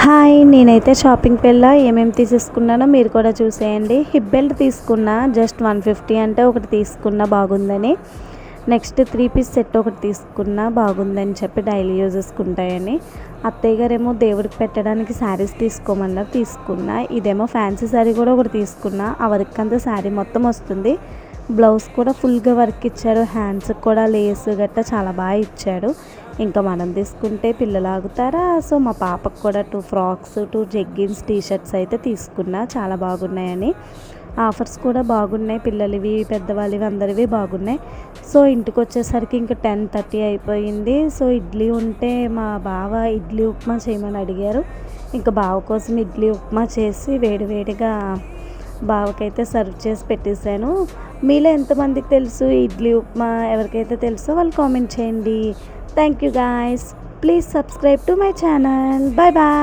Hi! నేనైతే షాపింగ్‌కి వెళ్ళా. ఏమేమి తీసేసుకున్నానో మీరు కూడా చూసేయండి. హిప్ బెల్ట్ తీసుకున్నా. జస్ట్ 150 అంటే ఒకటి తీసుకున్నా బాగుందని. నెక్స్ట్ 3 పీస్ సెట్ ఒకటి తీసుకున్నా బాగుందని చెప్పి డైలీ యూజెస్‌కి ఉంటాయని. అత్తయ్య గారేమో దేవుడికి పెట్టడానికి శారీస్ తీసుకోమన్నారు, తీసుకున్నా. ఇదేమో ఫ్యాన్సీ శారీ కూడా ఒకటి తీసుకున్నా. ఆ వర్క్ అంతా శారీ మొత్తం వస్తుంది. బ్లౌజ్ కూడా ఫుల్‌గా వర్క్ ఇచ్చారు. హ్యాండ్స్‌కి కూడా లేస్ గట్టా చాలా బాగా ఇచ్చాడు. ఇంకా మనం తీసుకుంటే పిల్లలు ఆగుతారా? సో మా పాపకు కూడా 2 ఫ్రాక్స్, 2 జెగ్గిన్స్, టీ షర్ట్స్ అయితే తీసుకున్నా. చాలా బాగున్నాయని. ఆఫర్స్ కూడా బాగున్నాయి. పిల్లలవి, పెద్దవాళ్ళవి అందరివి బాగున్నాయి. సో ఇంటికి వచ్చేసరికి ఇంకా 10:30 అయిపోయింది. సో ఇడ్లీ ఉంటే మా బావ ఇడ్లీ ఉప్మా చేయమని అడిగారు. ఇంకా బావ కోసం ఇడ్లీ ఉప్మా చేసి వేడివేడిగా బావకైతే సర్వ్ చేసి పెట్టేశాను. మీలో ఎంతమందికి తెలుసు ఇడ్లీ ఉప్మా? ఎవరికైతే తెలుసో వాళ్ళు కామెంట్ చేయండి. Thank you guys. Please subscribe to my channel. Bye bye.